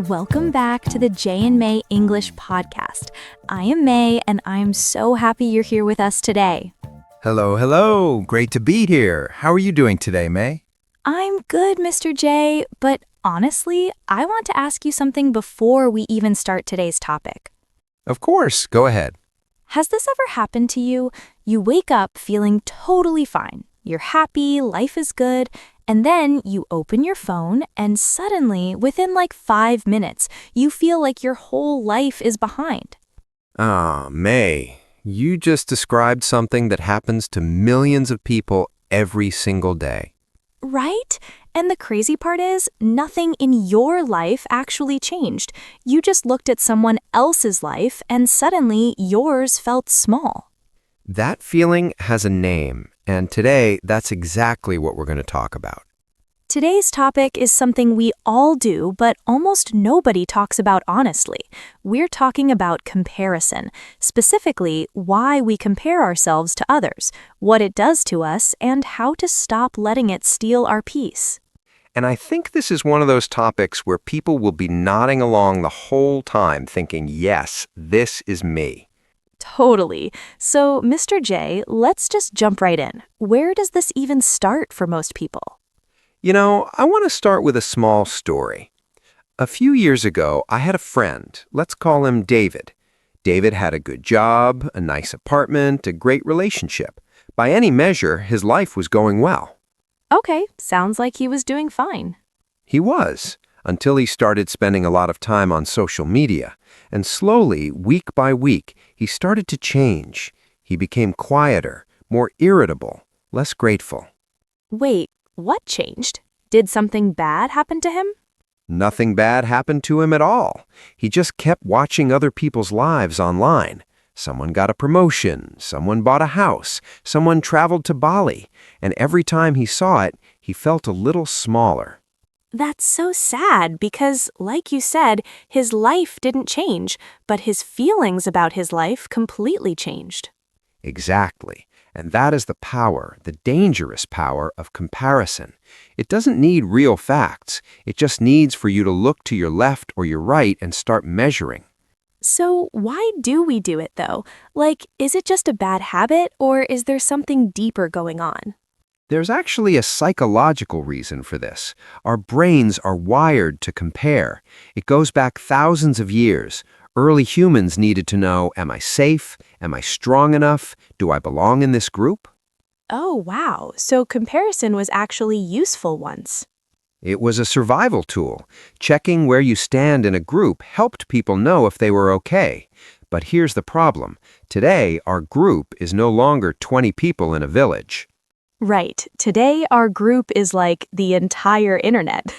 Welcome back to the Jay and May English podcast. I am May, and I'm so happy you're here with us today. Hello, hello. Great to be here. How are you doing today, May? I'm good, Mr. J, but honestly, I want to ask you something before we even start today's topic. Of course, go ahead. Has this ever happened to you? You wake up feeling totally fine. You're happy, life is good, and then you open your phone and suddenly, within like 5 minutes, you feel like your whole life is behind. May, you just described something that happens to millions of people every single day. Right? And the crazy part is, nothing in your life actually changed. You just looked at someone else's life and suddenly yours felt small. That feeling has a name, and today that's exactly what we're going to talk about. Today's topic is something we all do, but almost nobody talks about honestly. We're talking about comparison, specifically why we compare ourselves to others, what it does to us, and how to stop letting it steal our peace. And I think this is one of those topics where people will be nodding along the whole time thinking, yes, this is me. Totally. So, Mr. J, let's just jump right in. Where does this even start for most people? I want to start with a small story. A few years ago, I had a friend. Let's call him David. David had a good job, a nice apartment, a great relationship. By any measure, his life was going well. Okay, sounds like he was doing fine. He was, until he started spending a lot of time on social media. And slowly, week by week, he started to change. He became quieter, more irritable, less grateful. Wait, what changed? Did something bad happen to him? Nothing bad happened to him at all. He just kept watching other people's lives online. Someone got a promotion, someone bought a house, someone traveled to Bali, and every time he saw it, he felt a little smaller. That's so sad because, like you said, his life didn't change, but his feelings about his life completely changed. Exactly. And that is the power, the dangerous power of comparison. It doesn't need real facts. It just needs for you to look to your left or your right and start measuring. So why do we do it, though? Like, is it just a bad habit, or is there something deeper going on? There's actually a psychological reason for this. Our brains are wired to compare. It goes back thousands of years. Early humans needed to know, am I safe? Am I strong enough? Do I belong in this group? Oh, wow. So comparison was actually useful once. It was a survival tool. Checking where you stand in a group helped people know if they were okay. But here's the problem. Today, our group is no longer 20 people in a village. Right. Today, our group is like the entire internet.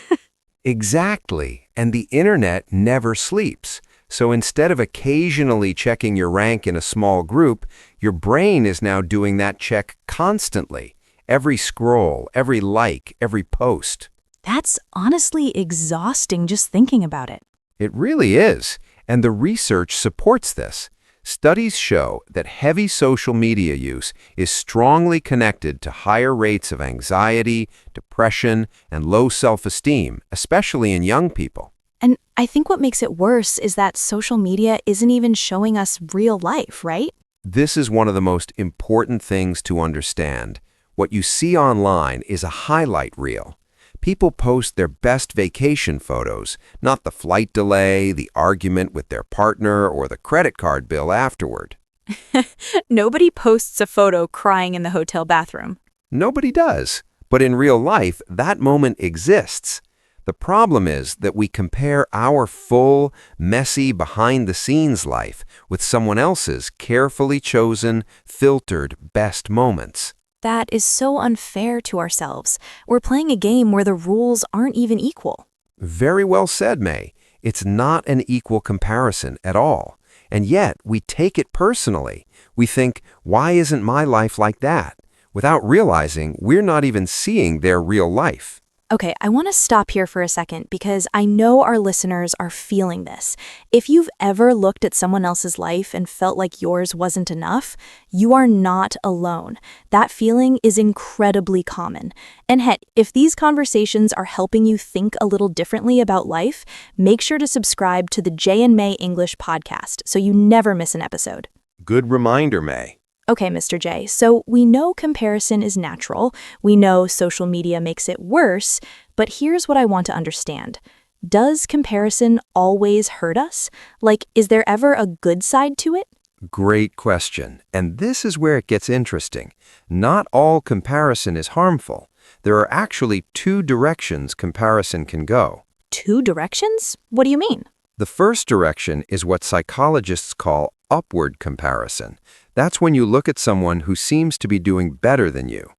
Exactly. And the internet never sleeps. So instead of occasionally checking your rank in a small group, your brain is now doing that check constantly. Every scroll, every like, every post. That's honestly exhausting just thinking about it. It really is. And the research supports this. Studies show that heavy social media use is strongly connected to higher rates of anxiety, depression, and low self-esteem, especially in young people. And I think what makes it worse is that social media isn't even showing us real life, right? This is one of the most important things to understand. What you see online is a highlight reel. People post their best vacation photos, not the flight delay, the argument with their partner, or the credit card bill afterward. Nobody posts a photo crying in the hotel bathroom. Nobody does. But in real life, that moment exists. The problem is that we compare our full, messy, behind-the-scenes life with someone else's carefully chosen, filtered best moments. That is so unfair to ourselves. We're playing a game where the rules aren't even equal. Very well said, May. It's not an equal comparison at all. And yet, we take it personally. We think, why isn't my life like that? Without realizing we're not even seeing their real life. Okay, I want to stop here for a second because I know our listeners are feeling this. If you've ever looked at someone else's life and felt like yours wasn't enough, you are not alone. That feeling is incredibly common. And heck, if these conversations are helping you think a little differently about life, make sure to subscribe to the Jay and May English podcast so you never miss an episode. Good reminder, May. Okay, Mr. J, so we know comparison is natural, we know social media makes it worse, but here's what I want to understand. Does comparison always hurt us? Like, is there ever a good side to it? Great question. And this is where it gets interesting. Not all comparison is harmful. There are actually two directions comparison can go. Two directions? What do you mean? The first direction is what psychologists call upward comparison. That's when you look at someone who seems to be doing better than you.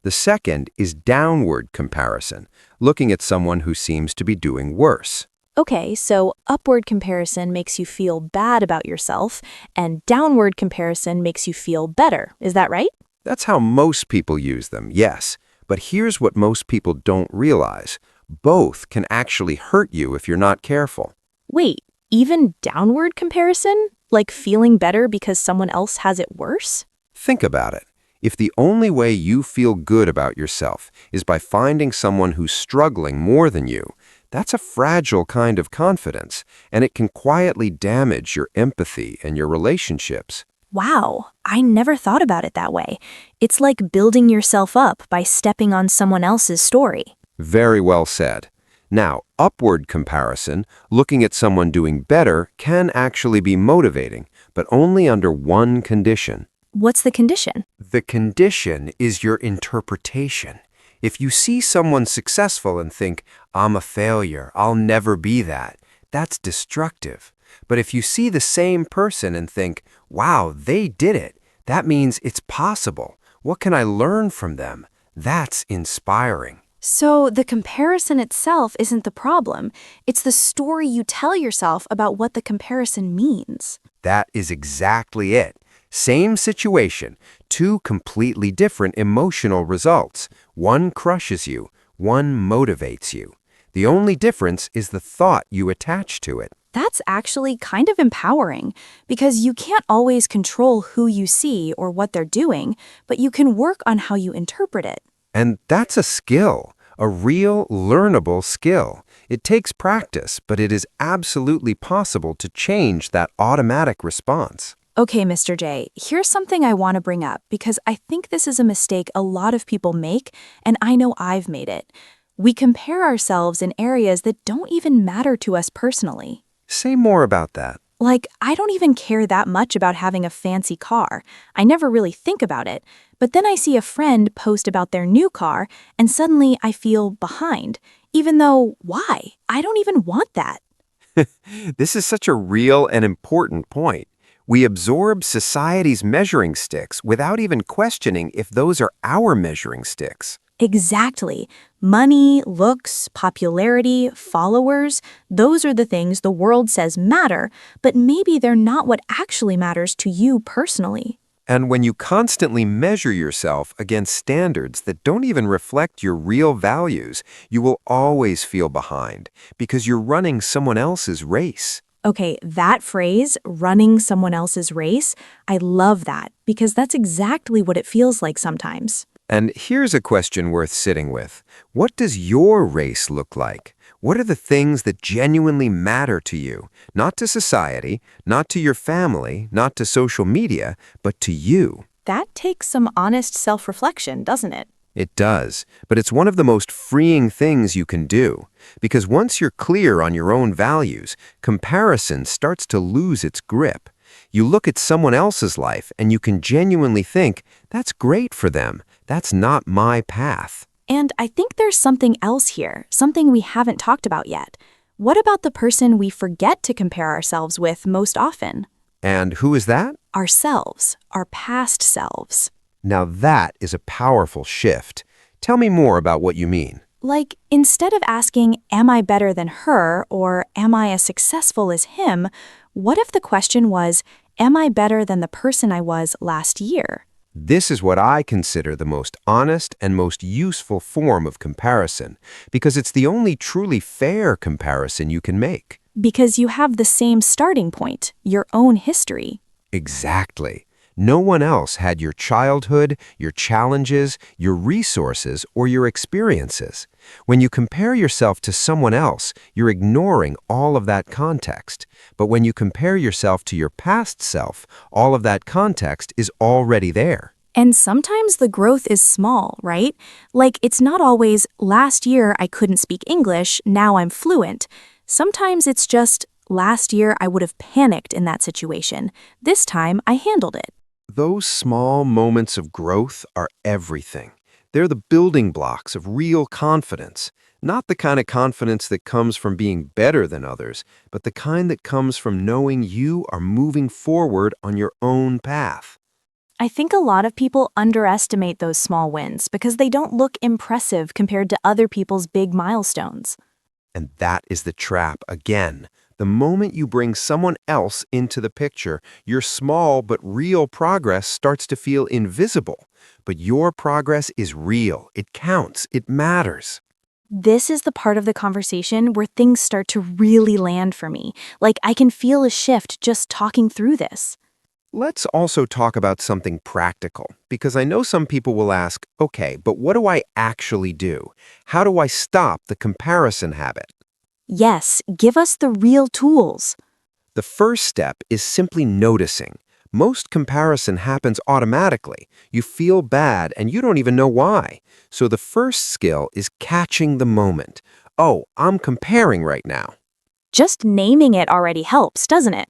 The second is downward comparison, looking at someone who seems to be doing worse. Okay, so upward comparison makes you feel bad about yourself, and downward comparison makes you feel better. Is that right? That's how most people use them, yes. But here's what most people don't realize. Both can actually hurt you if you're not careful. Wait, even downward comparison? Like feeling better because someone else has it worse? Think about it. If the only way you feel good about yourself is by finding someone who's struggling more than you, that's a fragile kind of confidence, and it can quietly damage your empathy and your relationships. Wow, I never thought about it that way. It's like building yourself up by stepping on someone else's story. Very well said. Now, upward comparison, looking at someone doing better, can actually be motivating, but only under one condition. What's the condition? The condition is your interpretation. If you see someone successful and think, I'm a failure, I'll never be that, that's destructive. But if you see the same person and think, wow, they did it, that means it's possible. What can I learn from them? That's inspiring. So the comparison itself isn't the problem. It's the story you tell yourself about what the comparison means. That is exactly it. Same situation, two completely different emotional results. One crushes you, one motivates you. The only difference is the thought you attach to it. That's actually kind of empowering because you can't always control who you see or what they're doing, but you can work on how you interpret it. And that's a skill, a real learnable skill. It takes practice, but it is absolutely possible to change that automatic response. Okay, Mr. J, here's something I want to bring up because I think this is a mistake a lot of people make, and I know I've made it. We compare ourselves in areas that don't even matter to us personally. Say more about that. Like, I don't even care that much about having a fancy car. I never really think about it. But then I see a friend post about their new car, and suddenly I feel behind. Even though, why? I don't even want that. This is such a real and important point. We absorb society's measuring sticks without even questioning if those are our measuring sticks. Exactly. Money, looks, popularity, followers, those are the things the world says matter, but maybe they're not what actually matters to you personally. And when you constantly measure yourself against standards that don't even reflect your real values, you will always feel behind because you're running someone else's race. Okay, that phrase, running someone else's race, I love that because that's exactly what it feels like sometimes. And here's a question worth sitting with. What does your race look like? What are the things that genuinely matter to you? Not to society, not to your family, not to social media, but to you. That takes some honest self-reflection, doesn't it? It does, but it's one of the most freeing things you can do. Because once you're clear on your own values, comparison starts to lose its grip. You look at someone else's life and you can genuinely think, that's great for them. That's not my path. And I think there's something else here, something we haven't talked about yet. What about the person we forget to compare ourselves with most often? And who is that? Ourselves, our past selves. Now that is a powerful shift. Tell me more about what you mean. Like, instead of asking, am I better than her, or am I as successful as him, what if the question was, am I better than the person I was last year? This is what I consider the most honest and most useful form of comparison, because it's the only truly fair comparison you can make. Because you have the same starting point, your own history. Exactly. No one else had your childhood, your challenges, your resources, or your experiences. When you compare yourself to someone else, you're ignoring all of that context. But when you compare yourself to your past self, all of that context is already there. And sometimes the growth is small, right? Like it's not always, last year I couldn't speak English, now I'm fluent. Sometimes it's just, last year I would have panicked in that situation. This time I handled it. Those small moments of growth are everything. They're the building blocks of real confidence, not the kind of confidence that comes from being better than others, but the kind that comes from knowing you are moving forward on your own path. I think a lot of people underestimate those small wins because they don't look impressive compared to other people's big milestones. And that is the trap again. The moment you bring someone else into the picture, your small but real progress starts to feel invisible. But your progress is real. It counts. It matters. This is the part of the conversation where things start to really land for me. Like I can feel a shift just talking through this. Let's also talk about something practical, because I know some people will ask, okay, but what do I actually do? How do I stop the comparison habit? Yes, give us the real tools. The first step is simply noticing. Most comparison happens automatically. You feel bad and you don't even know why. So the first skill is catching the moment. Oh, I'm comparing right now. Just naming it already helps, doesn't it?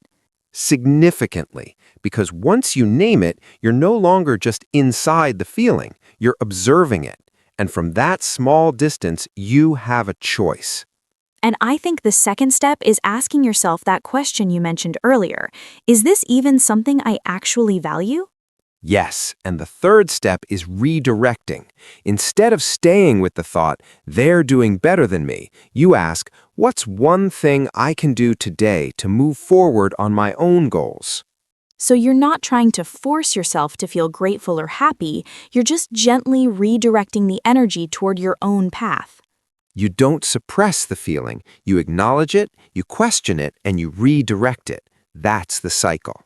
Significantly, because once you name it, you're no longer just inside the feeling, you're observing it. And from that small distance, you have a choice. And I think the second step is asking yourself that question you mentioned earlier. Is this even something I actually value? Yes, and the third step is redirecting. Instead of staying with the thought, they're doing better than me, you ask, what's one thing I can do today to move forward on my own goals? So you're not trying to force yourself to feel grateful or happy, you're just gently redirecting the energy toward your own path. You don't suppress the feeling. You acknowledge it, you question it, and you redirect it. That's the cycle.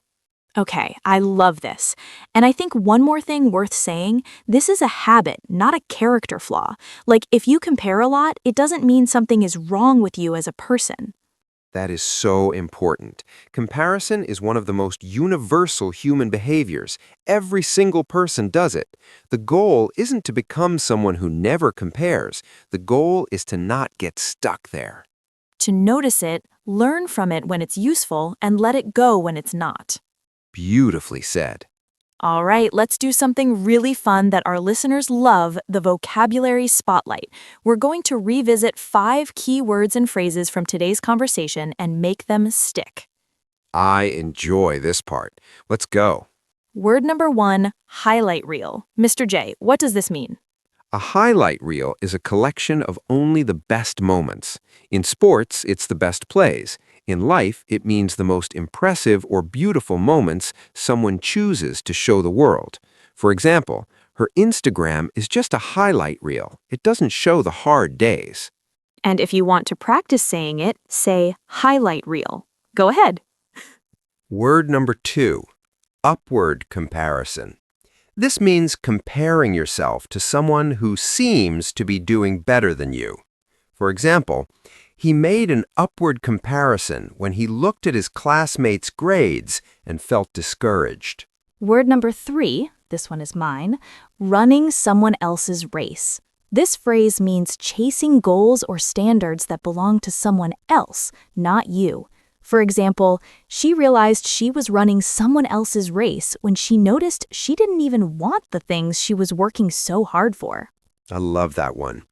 Okay, I love this. And I think one more thing worth saying, this is a habit, not a character flaw. Like if you compare a lot, it doesn't mean something is wrong with you as a person. That is so important. Comparison is one of the most universal human behaviors. Every single person does it. The goal isn't to become someone who never compares. The goal is to not get stuck there. To notice it, learn from it when it's useful, and let it go when it's not. Beautifully said. All right, let's do something really fun that our listeners love, the vocabulary spotlight. We're going to revisit 5 key words and phrases from today's conversation and make them stick. I enjoy this part. Let's go. Word number 1, highlight reel. Mr. J, what does this mean? A highlight reel is a collection of only the best moments. In sports, it's the best plays. In life, it means the most impressive or beautiful moments someone chooses to show the world. For example, her Instagram is just a highlight reel. It doesn't show the hard days. And if you want to practice saying it, say highlight reel. Go ahead. Word number 2, upward comparison. This means comparing yourself to someone who seems to be doing better than you. For example, he made an upward comparison when he looked at his classmates' grades and felt discouraged. Word number 3, this one is mine, running someone else's race. This phrase means chasing goals or standards that belong to someone else, not you. For example, she realized she was running someone else's race when she noticed she didn't even want the things she was working so hard for. I love that one.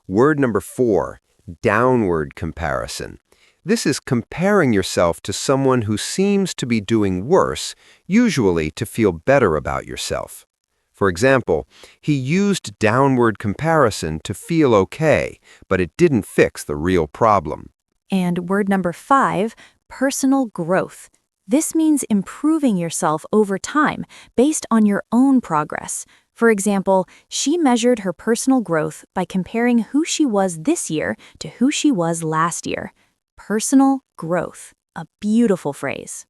Word number 4, downward comparison. This is comparing yourself to someone who seems to be doing worse, usually to feel better about yourself. For example, he used downward comparison to feel okay, but it didn't fix the real problem. And word number 5, personal growth. This means improving yourself over time based on your own progress. For example, she measured her personal growth by comparing who she was this year to who she was last year. Personal growth, a beautiful phrase.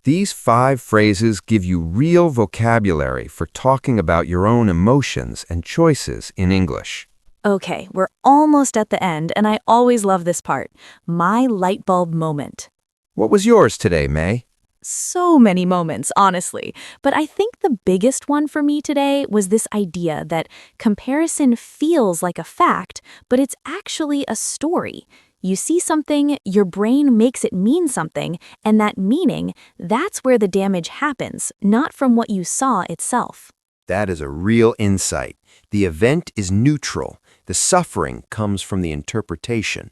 These 5 phrases give you real vocabulary for talking about your own emotions and choices in English. Okay, we're almost at the end, and I always love this part. My light bulb moment. What was yours today, May? So many moments, honestly. But I think the biggest one for me today was this idea that comparison feels like a fact, but it's actually a story. You see something, your brain makes it mean something, and that meaning, that's where the damage happens, not from what you saw itself. That is a real insight. The event is neutral. The suffering comes from the interpretation.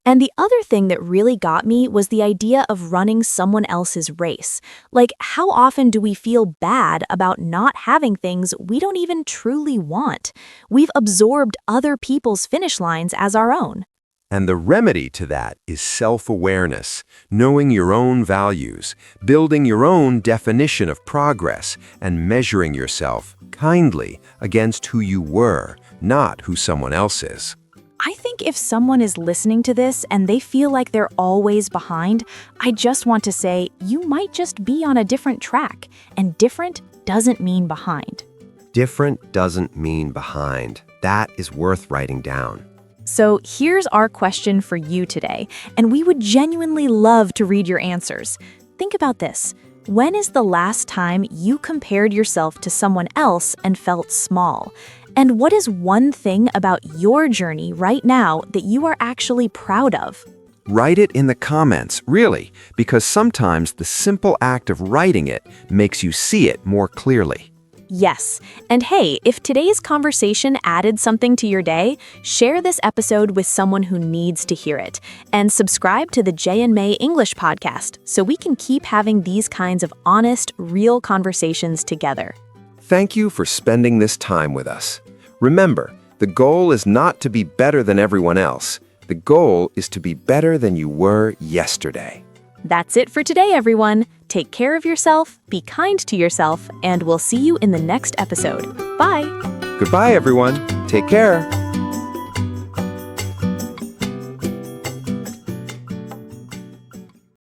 And the other thing that really got me was the idea of running someone else's race. Like, how often do we feel bad about not having things we don't even truly want? We've absorbed other people's finish lines as our own. And the remedy to that is self-awareness, knowing your own values, building your own definition of progress, and measuring yourself kindly against who you were, not who someone else is. I think if someone is listening to this and they feel like they're always behind, I just want to say you might just be on a different track, and different doesn't mean behind. Different doesn't mean behind. That is worth writing down. So here's our question for you today, and we would genuinely love to read your answers. Think about this. When is the last time you compared yourself to someone else and felt small? And what is one thing about your journey right now that you are actually proud of? Write it in the comments, really, because sometimes the simple act of writing it makes you see it more clearly. Yes. And hey, if today's conversation added something to your day, share this episode with someone who needs to hear it. And subscribe to the Jay and May English podcast so we can keep having these kinds of honest, real conversations together. Thank you for spending this time with us. Remember, the goal is not to be better than everyone else. The goal is to be better than you were yesterday. That's it for today, everyone. Take care of yourself, be kind to yourself, and we'll see you in the next episode. Bye! Goodbye, everyone. Take care.